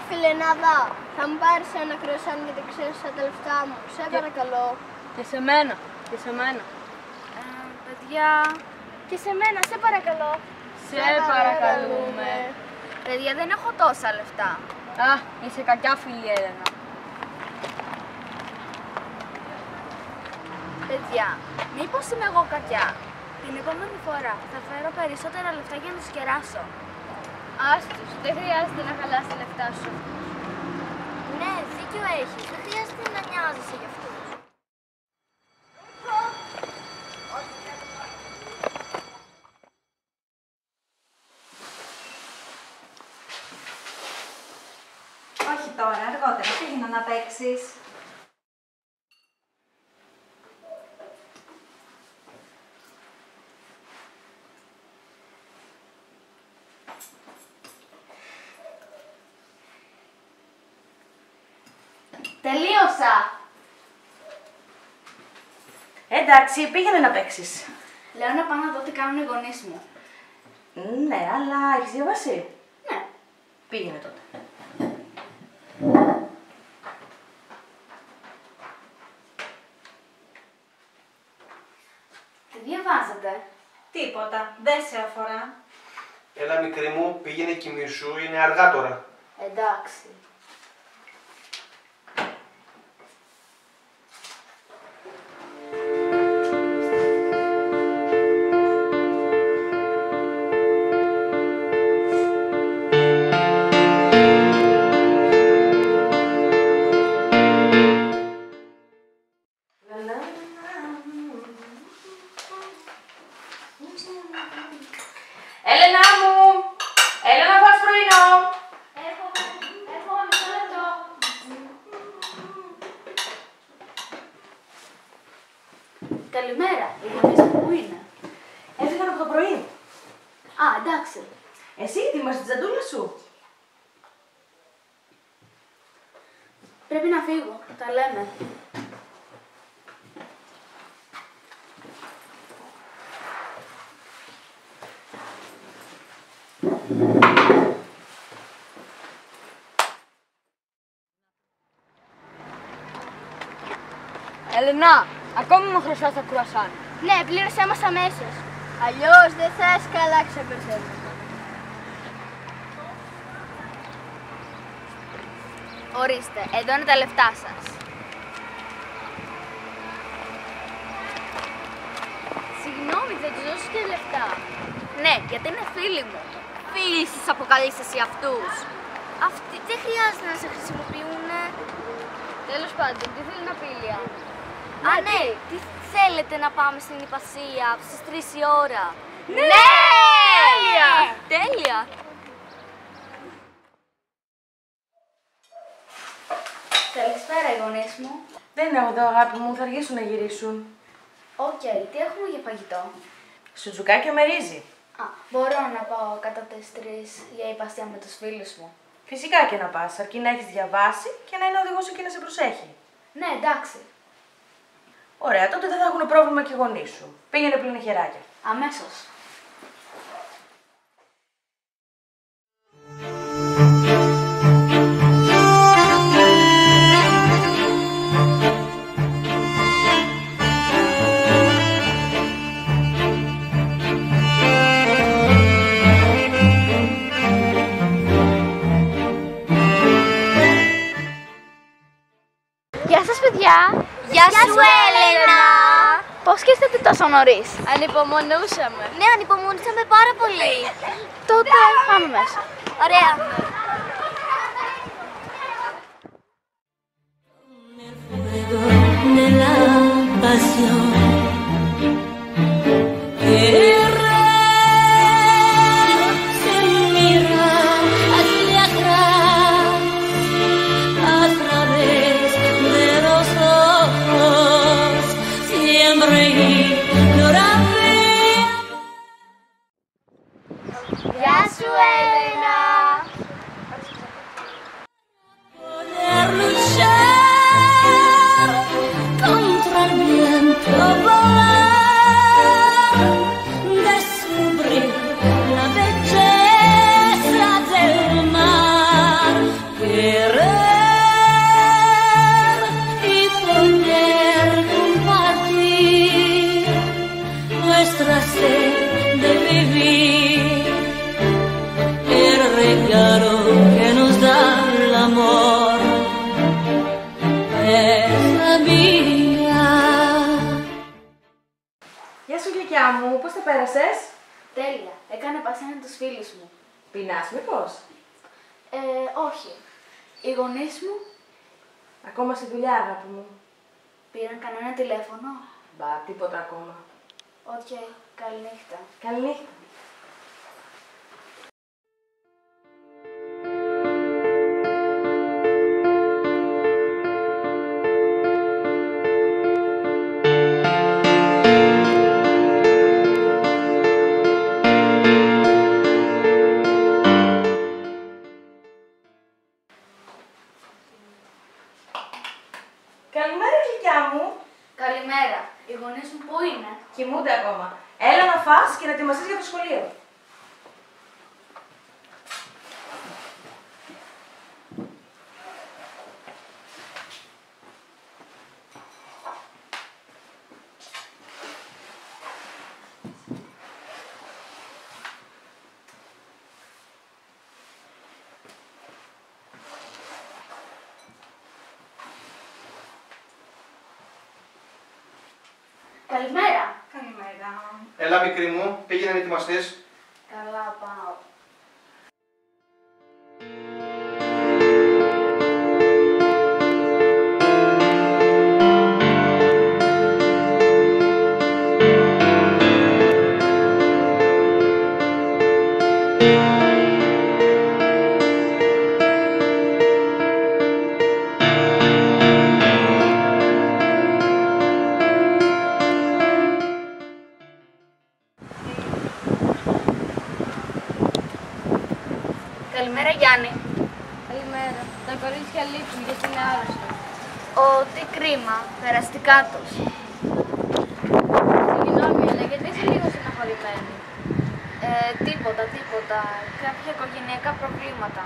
Φίλε, να δω. Θα μου πάρεις ένα κρουασάν γιατί ξέρεις τα λεφτά μου. Σε παρακαλώ. Και σε μένα. Και σε μένα. Παιδιά... Και σε μένα, σε παρακαλώ. Σε παρακαλούμε. Παιδιά, δεν έχω τόσα λεφτά. Α, είσαι κακιά φίλη, Έλενα. Παιδιά, μήπως είμαι εγώ κακιά. Την επόμενη φορά θα φέρω περισσότερα λεφτά για να τους κεράσω. Άστος, δεν χρειάζεται να χαλάς τα λεφτά σου. Ναι, δίκιο έχεις. Δεν χρειάζεται να νοιάζεσαι γι' αυτούς. Όχι τώρα, αργότερα. Πήγαινε να παίξεις. Τελείωσα! Εντάξει, πήγαινε να παίξεις. Λέω να πάω να δω τι κάνουν οι γονείς μου. Ναι, αλλά έχεις διαβάσει. Ναι. Πήγαινε τότε. Τι διαβάζετε? Τίποτα, δεν σε αφορά. Έλα μικρή μου, πήγαινε κοιμήσου, είναι αργά τώρα. Εντάξει. Έλενα μου! Έλα να φας πρωινό! Έχω μισό λεπτό. Καλημέρα, οι γονείς μου πού είναι? Έφυγαν από το πρωί. Α, εντάξει. Εσύ ετοίμασες την τζαντούλα σου. Πρέπει να φύγω, τα λέμε. Έλενα, ακόμη μου χρωστάς τα κρουασάν. Ναι, πλήρωσέ μας αμέσως. Αλλιώς δεν θα είσαι καλά ξεπερσέλα. Ορίστε, εδώ είναι τα λεφτά σας. Συγγνώμη, δεν τους δώσω και λεφτά. Ναι, γιατί είναι φίλοι μου. Φίλοι σας αποκαλείς εσύ αυτούς. Αυτοί δεν χρειάζεται να σε χρησιμοποιούνε. Τέλος πάντων, τι θέλει να πει η Λιάννα? Α, ναι, τι θέλετε να πάμε στην Ιπασία στις 3 η ώρα? Ναι! Τέλεια! Τέλεια! Καλησπέρα, οι γονείς μου. Δεν είναι εδώ, αγάπη μου, θα αργήσουν να γυρίσουν. Οκ, τι έχουμε για φαγητό? Σουτζουκάκια με ρύζι. Α, μπορώ να πάω κατά τις 3 για Ιπασία με τους φίλους μου. Φυσικά και να πας, αρκεί να έχεις διαβάσει και να είναι ο οδηγός εκεί να σε προσέχει. Ναι, εντάξει. Ωραία, τότε δεν θα έχουν πρόβλημα και οι γονείς σου. Πήγαινε πλύνε χεράκια. Αμέσως. Γεια σας, παιδιά! Γεια σου, Έλενα! Πώς και είστε τόσο νωρίς? Ανυπομονούσαμε. Ναι, ανυπομονήσαμε πάρα πολύ. Τότε πάμε μέσα. Ωραία. De la pasión. Se mira hacia atrás a través de los ojos, siempre ignorable. Γεια σου, Έλενα! μου, πώς τα πέρασες? Τέλεια. Έκανε πασένι τους φίλους μου. Πεινάς μήπως? Όχι. Οι γονείς μου Ακόμα στη δουλειά, αγάπη μου. πήραν κανένα τηλέφωνο. Μπα, τίποτα ακόμα. Οκ. Καληνύχτα. Καληνύχτα. Καλημέρα, γλυκιά μου. Καλημέρα. Οι γονείς μου πού είναι? Κοιμούνται ακόμα. Έλα να φας και να ετοιμαστείς για το σχολείο. Καλημέρα. Καλημέρα. Έλα, μικρή μου, πήγαινε να ετοιμαστείς. Καλά, πάω. Καλημέρα, Γιάννη. Καλημέρα. Τα κορίτσια λείπουν γιατί είναι άρρωστα. Τι κρίμα. Περαστικά τους. Συγγνώμη, αλλά γιατί είσαι λίγο στεναχωρημένη? Τίποτα. Κάποια οικογενειακά προβλήματα.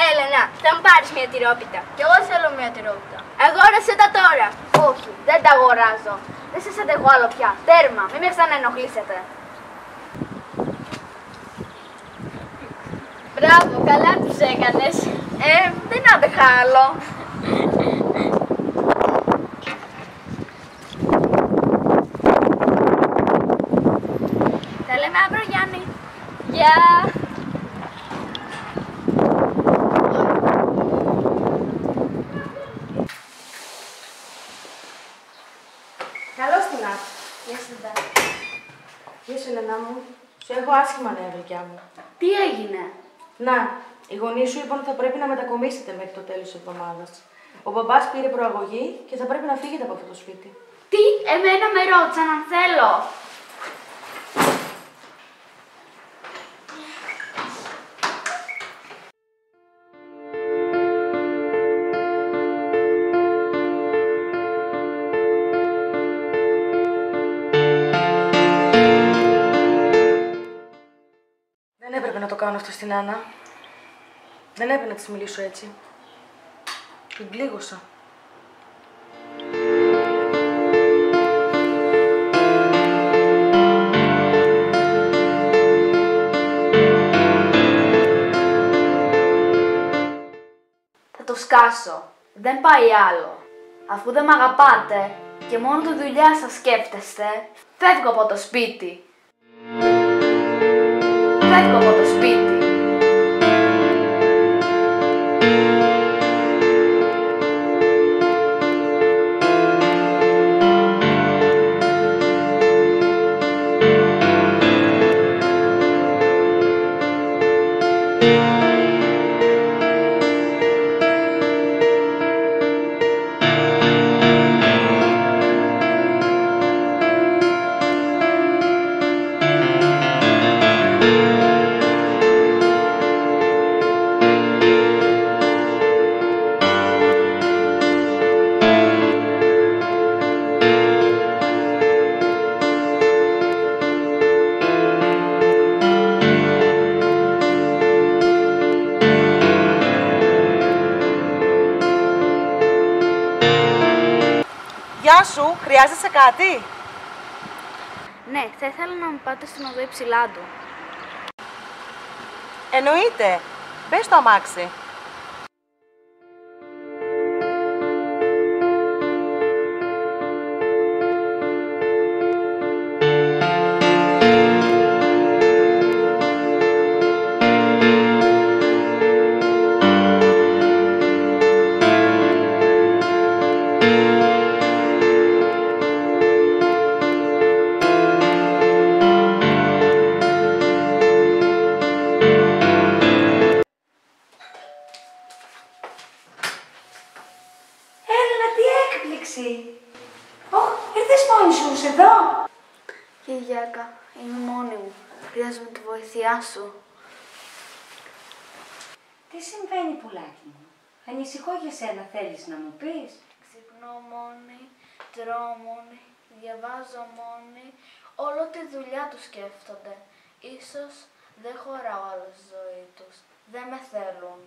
Έλενα, θα μου πάρεις μια τυρόπιτα. Κι εγώ θέλω μια τυρόπιτα. Αγόρασε τα τώρα. Όχι, δεν τα αγοράζω. Δεν σας αντέχω άλλο πια. Τέρμα, μην με ξαναενοχλήσετε. Μπράβο, καλά τους έκανες. Δεν άντεχα άλλο. Τα λέμε αύριο, Γιάννη. Γεια. Καλώς την άκου. Γεια σου, Ντά. Γεια σου, Ελένα μου. Σου έχω άσχημα νέα, γλυκιά μου. Τι έγινε? Να, οι γονείς σου είπαν ότι θα πρέπει να μετακομίσετε μέχρι το τέλος της εβδομάδας. Ο μπαμπάς πήρε προαγωγή και θα πρέπει να φύγετε από αυτό το σπίτι. Τι, εμένα με ρώτησαν αν θέλω. Δεν έπρεπε να το κάνω αυτό στην Άννα. Δεν έπρεπε να της μιλήσω έτσι. Την πλήγωσα. Θα το σκάσω. Δεν πάει άλλο. Αφού δεν μ' αγαπάτε και μόνο τη δουλειά σας σκέφτεστε, φεύγω από το σπίτι. Φεύγω από το σπίτι. Γεια σου, χρειάζεσαι κάτι? Ναι, θα ήθελα να μου πάτε στην οδό Υψηλάντου. Εννοείται. Μπες στο αμάξι. μόνη μου. Χρειάζομαι τη βοήθειά σου. Τι συμβαίνει, πουλάκι μου? Ανησυχώ για σένα, θέλεις να μου πεις? Ξυπνώ μόνη, τρώω μόνη, διαβάζω μόνη. Όλο τη δουλειά τους σκέφτονται. Ίσως δεν χωράω άλλο στη ζωή τους. Δεν με θέλουν.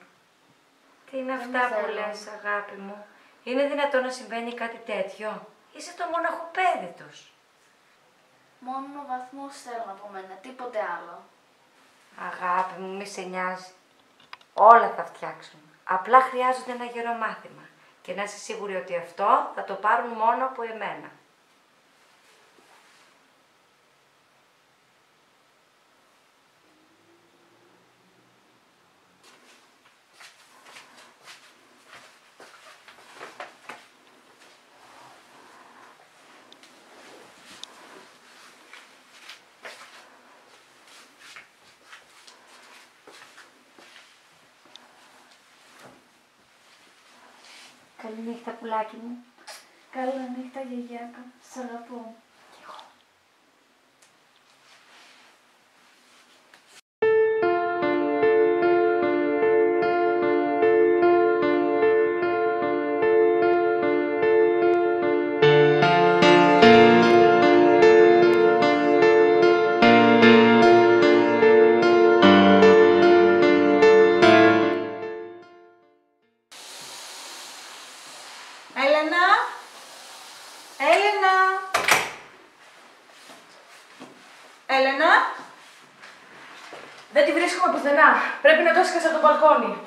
Τι είναι αυτά που λες, αγάπη μου? Είναι δυνατόν να συμβαίνει κάτι τέτοιο? Είσαι το μοναχό παιδί τους. Μόνο βαθμούς θέλουν από μένα, τίποτε άλλο. Αγάπη μου, μη σε νοιάζει. Όλα θα φτιάξουν. Απλά χρειάζονται ένα γερό μάθημα. Και να είσαι σίγουρη ότι αυτό θα το πάρουν μόνο από εμένα. Καληνύχτα, πουλάκι μου. Καλά νύχτα, γιαγιάκα. Σ' αγαπώ. Κι εγώ. Έλενα! Έλενα! Έλενα! Δεν τη βρίσκουμε πουθενά. Πρέπει να το έσκασα από το μπαλκόνι.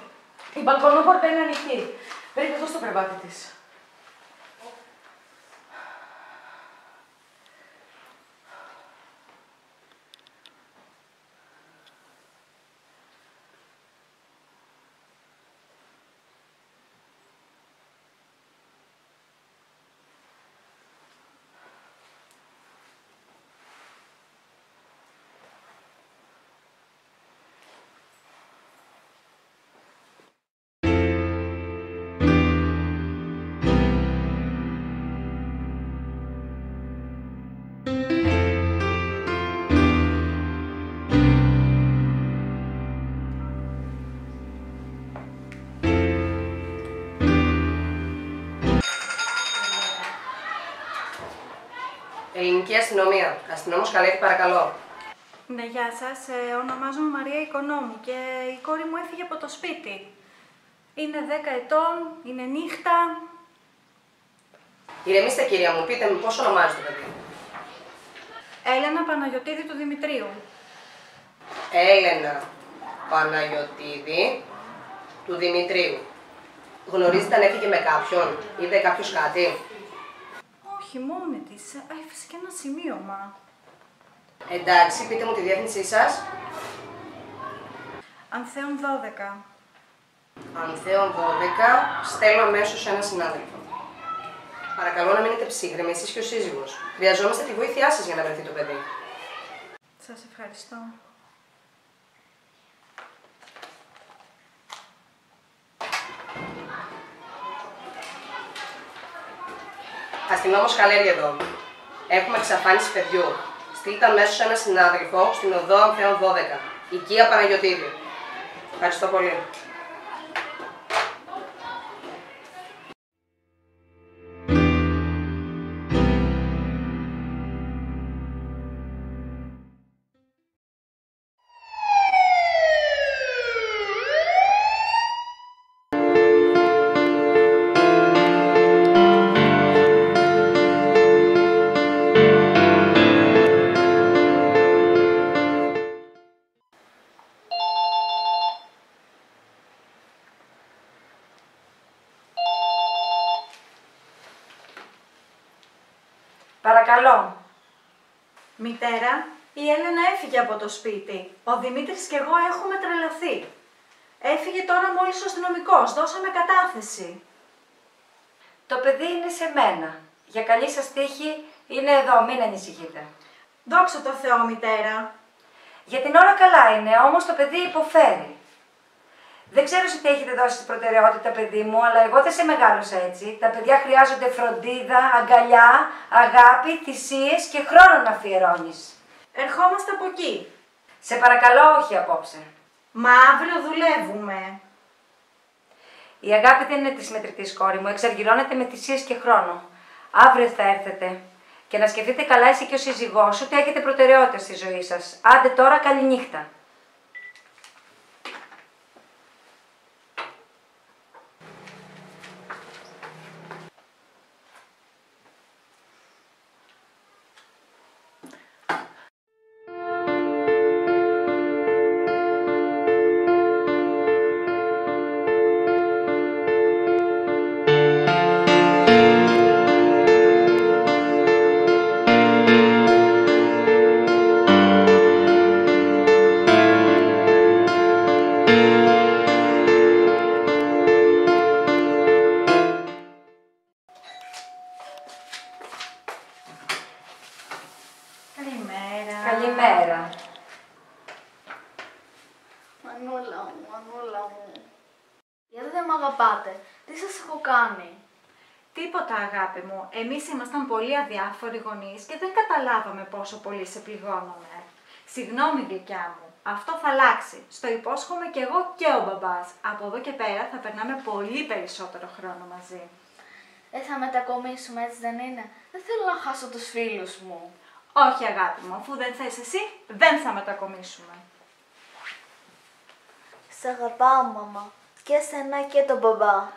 Η μπαλκονόπορτα είναι ανοιχτή. Πρέπει εδώ στο περβάτι της. Ελληνική αστυνομία. Αστυνόμος Καλέτη, παρακαλώ. Ναι, γεια σας. Ονομάζομαι Μαρία Οικονόμου και η κόρη μου έφυγε από το σπίτι. Είναι 10 ετών, είναι νύχτα. Ηρεμήστε, κυρία μου, πείτε μου πώς ονομάζεται το παιδί. Έλενα Παναγιωτίδη του Δημητρίου. Έλενα Παναγιωτίδη του Δημητρίου. Γνωρίζετε αν έφυγε με κάποιον, είδε κάποιος κάτι? Όχι, μόνη της. Έφυσε και ένα σημείωμα. Εντάξει, πείτε μου τη διεύθυνσή σας. Ανθέων 12. Ανθέων 12, στέλνω αμέσως ένα συνάδελφο. Παρακαλώ να μείνετε ψύχρεμοι, εσείς και ο σύζυγος. Χρειαζόμαστε τη βοήθειά σας για να βρεθεί το παιδί. Σας ευχαριστώ. Αστυνόμος Καλέρη εδώ. Έχουμε εξαφάνιση παιδιού. Στείλτε αμέσως ένα συνάδελφο στην οδό Ανθέων 12. Οικία Παναγιωτίδη. Ευχαριστώ πολύ. Παρακαλώ. Μητέρα, η Έλενα έφυγε από το σπίτι. Ο Δημήτρης και εγώ έχουμε τρελαθεί. Έφυγε τώρα μόλις ο αστυνομικός. Δώσαμε κατάθεση. Το παιδί είναι σε μένα. Για καλή σας τύχη είναι εδώ, μην ανησυχείτε. Δόξα τω Θεώ, μητέρα. Για την ώρα καλά είναι, όμως το παιδί υποφέρει. Δεν ξέρω σε τι έχετε δώσει την προτεραιότητα, παιδί μου, αλλά εγώ δεν σε μεγάλωσα έτσι. Τα παιδιά χρειάζονται φροντίδα, αγκαλιά, αγάπη, θυσίες και χρόνο να αφιερώνεις. Ερχόμαστε από εκεί. Σε παρακαλώ, όχι απόψε. Μα αύριο δουλεύουμε. Η αγάπη δεν είναι της μετρητής, κόρη μου. Εξαργυρώνεται με θυσίες και χρόνο. Αύριο θα έρθετε. Και να σκεφτείτε καλά εσύ και ο σύζυγός ότι έχετε προτεραιότητα στη ζωή σας. Άντε τώρα, καληνύχτα. Καλημέρα. Καλημέρα. Μανούλα μου, μανούλα μου. Γιατί δεν μ' αγαπάτε, τι σας έχω κάνει? Τίποτα, αγάπη μου. Εμείς ήμασταν πολύ αδιάφοροι γονείς και δεν καταλάβαμε πόσο πολύ σε πληγώναμε. Συγγνώμη, γλυκιά μου. Αυτό θα αλλάξει. Στο υπόσχομαι κι εγώ και ο μπαμπάς. Από εδώ και πέρα θα περνάμε πολύ περισσότερο χρόνο μαζί. Θα μετακομίσουμε, έτσι δεν είναι? Δεν θέλω να χάσω τους φίλους μου. Όχι, αγάπη μου. Αφού δεν θες εσύ, δεν θα μετακομίσουμε. Σ' αγαπάω, μαμά. Και εσένα και τον μπαμπά.